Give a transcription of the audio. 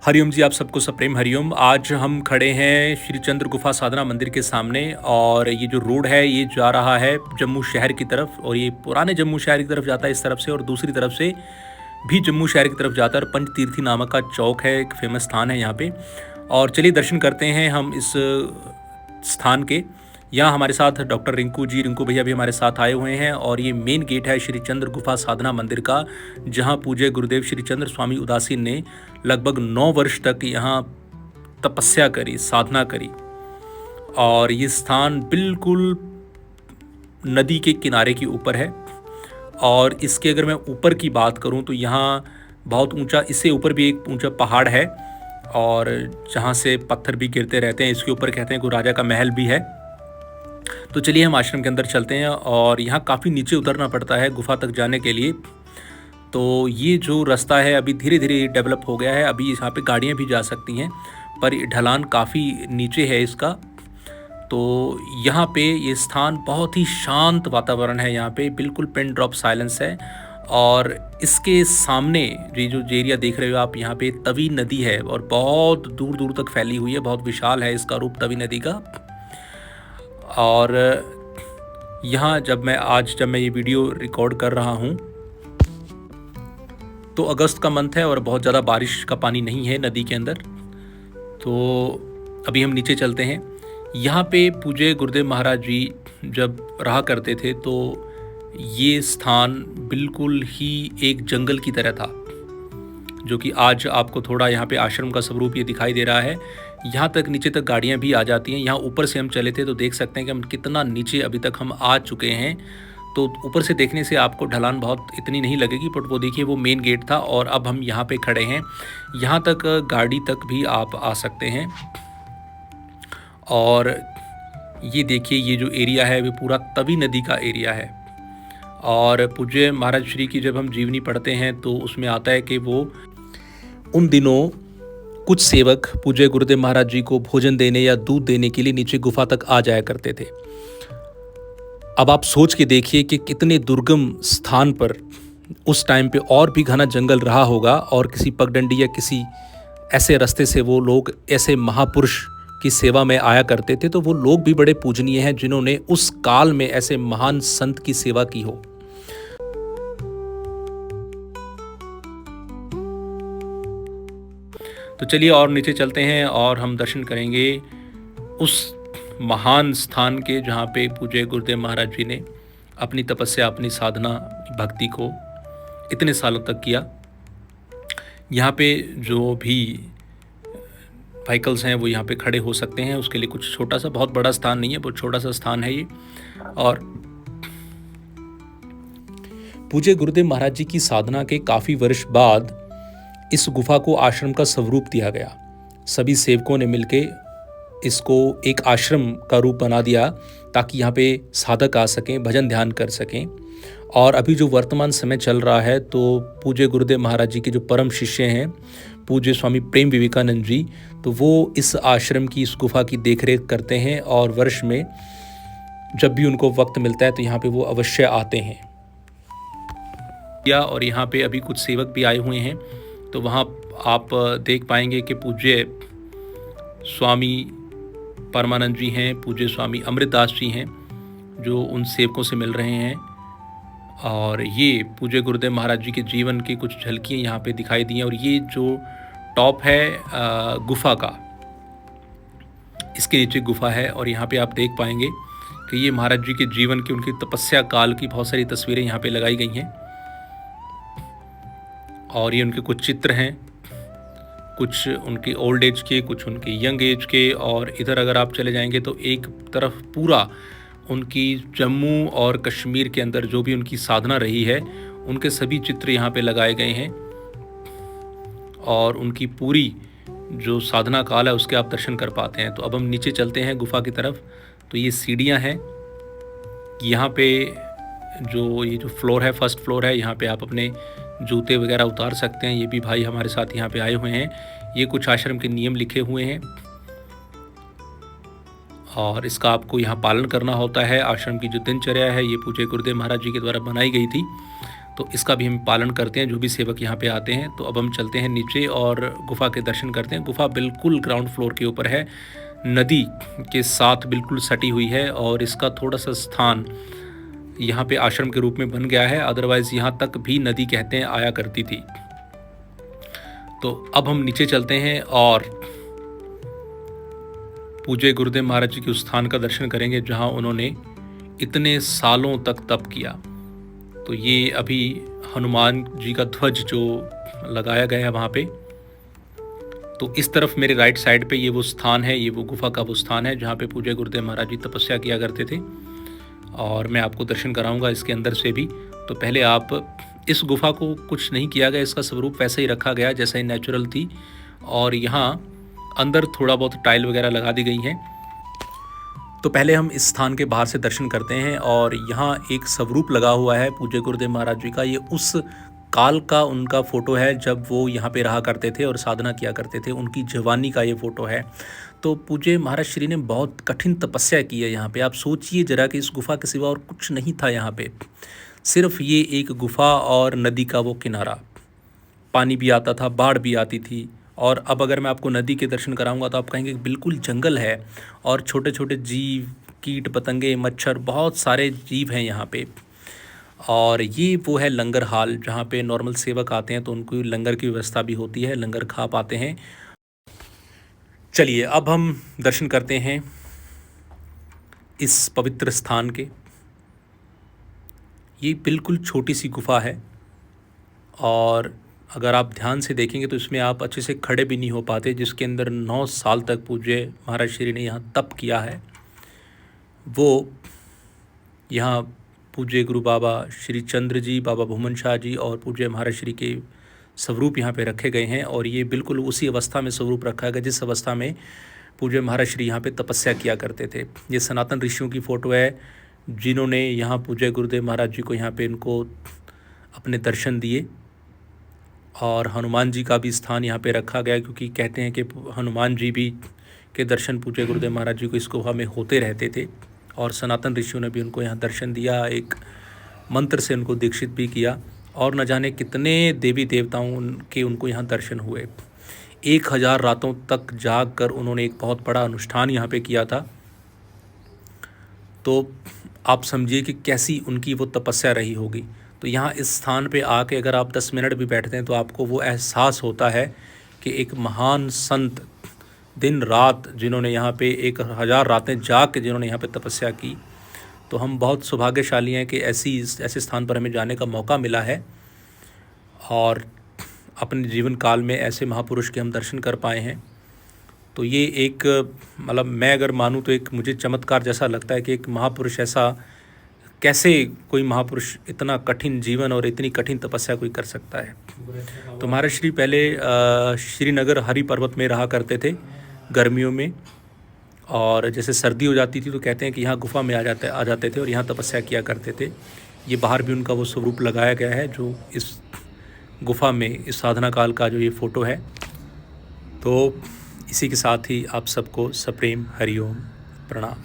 हरिओम जी, आप सबको सप्रेम हरिओम। आज हम खड़े हैं श्री चंद्र गुफा साधना मंदिर के सामने और ये जो रोड है ये जा रहा है जम्मू शहर की तरफ और ये पुराने जम्मू शहर की तरफ जाता है इस तरफ से और दूसरी तरफ से भी जम्मू शहर की तरफ जाता है और पंचतीर्थी नामक का चौक है, एक फेमस स्थान है यहाँ पे। और चलिए दर्शन करते हैं हम इस स्थान के। यहाँ हमारे साथ डॉक्टर रिंकू भैया भी हमारे साथ आए हुए हैं और ये मेन गेट है श्री चंद्र गुफा साधना मंदिर का, जहाँ पूज्य गुरुदेव श्री चंद्र स्वामी उदासी ने लगभग 9 वर्ष तक यहाँ तपस्या करी, साधना करी। और ये स्थान बिल्कुल नदी के किनारे के ऊपर है और इसके अगर मैं ऊपर की बात करूं तो यहाँ बहुत ऊंचा, इससे ऊपर भी एक ऊंचा पहाड़ है और जहाँ से पत्थर भी गिरते रहते हैं। इसके ऊपर कहते हैं कोई राजा का महल भी है। तो चलिए हम आश्रम के अंदर चलते हैं और यहाँ काफ़ी नीचे उतरना पड़ता है गुफा तक जाने के लिए। तो ये जो रास्ता है अभी धीरे धीरे डेवलप हो गया है, अभी यहाँ पे गाड़ियाँ भी जा सकती हैं पर ढलान काफ़ी नीचे है इसका। तो यहाँ पे ये स्थान बहुत ही शांत वातावरण है, यहाँ पे बिल्कुल पिन ड्रॉप साइलेंस है। और इसके सामने ये जो एरिया देख रहे हो आप, यहाँ पे तवी नदी है और बहुत दूर दूर तक फैली हुई है, बहुत विशाल है इसका रूप तवी नदी का। और यहाँ जब मैं ये वीडियो रिकॉर्ड कर रहा हूँ तो अगस्त का मंथ है और बहुत ज़्यादा बारिश का पानी नहीं है नदी के अंदर। तो अभी हम नीचे चलते हैं। यहाँ पे पूज्य गुरुदेव महाराज जी जब रहा करते थे तो ये स्थान बिल्कुल ही एक जंगल की तरह था, जो कि आज आपको थोड़ा यहाँ पे आश्रम का स्वरूप ये दिखाई दे रहा है। यहाँ तक नीचे तक गाड़ियाँ भी आ जाती हैं। यहाँ ऊपर से हम चले थे तो देख सकते हैं कि हम कितना नीचे अभी तक हम आ चुके हैं। तो ऊपर से देखने से आपको ढलान बहुत इतनी नहीं लगेगी, बट वो देखिए वो मेन गेट था और अब हम यहाँ पे खड़े हैं। यहाँ तक गाड़ी तक भी आप आ सकते हैं। और ये देखिए ये जो एरिया है वो पूरा तवी नदी का एरिया है। और पूज्य महाराज श्री की जब हम जीवनी पढ़ते हैं तो उसमें आता है कि वो उन दिनों कुछ सेवक पूज्य गुरुदेव महाराज जी को भोजन देने या दूध देने के लिए नीचे गुफा तक आ जाया करते थे। अब आप सोच के देखिए कि कितने दुर्गम स्थान पर उस टाइम पे और भी घना जंगल रहा होगा और किसी पगडंडी या किसी ऐसे रास्ते से वो लोग ऐसे महापुरुष की सेवा में आया करते थे। तो वो लोग भी बड़े पूजनीय हैं जिन्होंने उस काल में ऐसे महान संत की सेवा की हो। तो चलिए और नीचे चलते हैं और हम दर्शन करेंगे उस महान स्थान के जहाँ पे पूज्य गुरुदेव महाराज जी ने अपनी तपस्या, अपनी साधना, भक्ति को इतने सालों तक किया। यहाँ पे जो भी व्हीकल्स हैं वो यहाँ पे खड़े हो सकते हैं, उसके लिए कुछ छोटा सा, बहुत बड़ा स्थान नहीं है, बहुत छोटा सा स्थान है ये। और पूज्य गुरुदेव महाराज जी की साधना के काफ़ी वर्ष बाद इस गुफा को आश्रम का स्वरूप दिया गया। सभी सेवकों ने मिलके इसको एक आश्रम का रूप बना दिया ताकि यहाँ पे साधक आ सकें, भजन ध्यान कर सकें। और अभी जो वर्तमान समय चल रहा है तो पूज्य गुरुदेव महाराज जी के जो परम शिष्य हैं पूज्य स्वामी प्रेम विवेकानंद जी, तो वो इस आश्रम की, इस गुफा की देखरेख करते हैं और वर्ष में जब भी उनको वक्त मिलता है तो यहाँ पे वो अवश्य आते हैं। और यहाँ पे अभी कुछ सेवक भी आए हुए हैं तो वहाँ आप देख पाएंगे कि पूज्य स्वामी परमानंद जी हैं, पूज्य स्वामी अमृतदास जी हैं जो उन सेवकों से मिल रहे हैं। और ये पूज्य गुरुदेव महाराज जी के जीवन की कुछ झलकियाँ यहाँ पे दिखाई दी हैं। और ये जो टॉप है गुफा का, इसके नीचे गुफा है और यहाँ पे आप देख पाएंगे कि ये महाराज जी के जीवन की, उनकी तपस्या काल की बहुत सारी तस्वीरें यहाँ पे लगाई गई हैं। और ये उनके कुछ चित्र हैं, कुछ उनके ओल्ड एज के, कुछ उनके यंग एज के। और इधर अगर आप चले जाएंगे तो एक तरफ पूरा उनकी जम्मू और कश्मीर के अंदर जो भी उनकी साधना रही है उनके सभी चित्र यहाँ पे लगाए गए हैं। और उनकी पूरी जो साधना काल है उसके आप दर्शन कर पाते हैं। तो अब हम नीचे चलते हैं गुफा की तरफ। तो ये सीढ़ियाँ हैं, यहाँ पे ये जो फ्लोर है, फर्स्ट फ्लोर है, यहाँ पे आप अपने जूते वगैरह उतार सकते हैं। ये भी भाई हमारे साथ यहाँ पे आए हुए हैं। ये कुछ आश्रम के नियम लिखे हुए हैं और इसका आपको यहाँ पालन करना होता है। आश्रम की जो दिनचर्या है ये पूज्य गुरुदेव महाराज जी के द्वारा बनाई गई थी। तो इसका भी हम पालन करते हैं जो भी सेवक यहाँ पे आते हैं। तो अब हम चलते हैं नीचे और गुफ़ा के दर्शन करते हैं। गुफ़ा बिल्कुल ग्राउंड फ्लोर के ऊपर है, नदी के साथ बिल्कुल सटी हुई है और इसका थोड़ा सा स्थान यहाँ पे आश्रम के रूप में बन गया है। अदरवाइज़ यहाँ तक भी नदी कहते हैं आया करती थी। तो अब हम नीचे चलते हैं और पूज्य गुरुदेव महाराज जी के उस स्थान का दर्शन करेंगे जहाँ उन्होंने इतने सालों तक तप किया। तो ये अभी हनुमान जी का ध्वज जो लगाया गया है वहाँ पे, तो इस तरफ मेरे राइट साइड पे ये वो स्थान है, ये वो गुफा का वो स्थान है जहाँ पे पूज्य गुरुदेव महाराज जी तपस्या किया करते थे और मैं आपको दर्शन कराऊंगा इसके अंदर से भी। तो पहले आप इस गुफा को कुछ नहीं किया गया, इसका स्वरूप वैसे ही रखा गया जैसा ही नेचुरल थी और यहाँ अंदर थोड़ा बहुत टाइल वगैरह लगा दी गई हैं। तो पहले हम इस स्थान के बाहर से दर्शन करते हैं और यहाँ एक स्वरूप लगा हुआ है पूज्य गुरुदेव महाराज जी का। ये उस काल का उनका फ़ोटो है जब वो यहाँ पे रहा करते थे और साधना किया करते थे, उनकी जवानी का ये फ़ोटो है। तो पूज्य महाराज श्री ने बहुत कठिन तपस्या की है यहाँ पे। आप सोचिए ज़रा कि इस गुफ़ा के सिवा और कुछ नहीं था यहाँ पे, सिर्फ ये एक गुफ़ा और नदी का वो किनारा। पानी भी आता था, बाढ़ भी आती थी। और अब अगर मैं आपको नदी के दर्शन कराऊंगा तो आप कहेंगे बिल्कुल जंगल है और छोटे छोटे जीव, कीट पतंगे, मच्छर, बहुत सारे जीव हैं यहाँ पे। और ये वो है लंगर हाल जहाँ पे नॉर्मल सेवक आते हैं तो उनको लंगर की व्यवस्था भी होती है, लंगर खा पाते हैं। चलिए अब हम दर्शन करते हैं इस पवित्र स्थान के। ये बिल्कुल छोटी सी गुफा है और अगर आप ध्यान से देखेंगे तो इसमें आप अच्छे से खड़े भी नहीं हो पाते, जिसके अंदर 9 साल तक पूज्य महाराज श्री ने यहाँ तप किया है। वो यहाँ पूज्य गुरु बाबा श्री चंद्र जी, बाबा भूमन शाह जी और पूज्य महाराज श्री के स्वरूप यहाँ पे रखे गए हैं और ये बिल्कुल उसी अवस्था में स्वरूप रखा गया जिस अवस्था में पूज्य महाराज श्री यहाँ पे तपस्या किया करते थे। ये सनातन ऋषियों की फ़ोटो है जिन्होंने यहाँ पूज्य गुरुदेव महाराज जी को यहाँ पे इनको अपने दर्शन दिए। और हनुमान जी का भी स्थान यहाँ पे रखा गया क्योंकि कहते हैं कि हनुमान जी भी के दर्शन पूज्य गुरुदेव महाराज जी को इस गुफा में होते रहते थे और सनातन ऋषियों ने भी उनको यहाँ दर्शन दिया, एक मंत्र से उनको दीक्षित भी किया और न जाने कितने देवी देवताओं के उनको यहाँ दर्शन हुए। 1000 रातों तक जाग कर उन्होंने एक बहुत बड़ा अनुष्ठान यहाँ पे किया था। तो आप समझिए कि कैसी उनकी वो तपस्या रही होगी। तो यहाँ इस स्थान पे आके अगर आप 10 मिनट भी बैठते हैं तो आपको वो एहसास होता है कि एक महान संत दिन रात जिन्होंने यहाँ पे 1000 रातें जाग के जिन्होंने यहाँ पे तपस्या की। तो हम बहुत सौभाग्यशाली हैं कि ऐसे स्थान पर हमें जाने का मौका मिला है और अपने जीवन काल में ऐसे महापुरुष के हम दर्शन कर पाए हैं। तो ये एक मतलब मैं अगर मानूँ तो एक मुझे चमत्कार जैसा लगता है कि एक महापुरुष ऐसा, कैसे कोई महापुरुष इतना कठिन जीवन और इतनी कठिन तपस्या कोई कर सकता है। तो महाराज श्री पहले श्रीनगर हरि पर्वत में रहा करते थे गर्मियों में, और जैसे सर्दी हो जाती थी तो कहते हैं कि यहाँ गुफा में आ जाते थे और यहाँ तपस्या किया करते थे। ये बाहर भी उनका वो स्वरूप लगाया गया है जो इस गुफा में इस साधना काल का जो ये फ़ोटो है। तो इसी के साथ ही आप सबको सप्रेम हरिओम प्रणाम।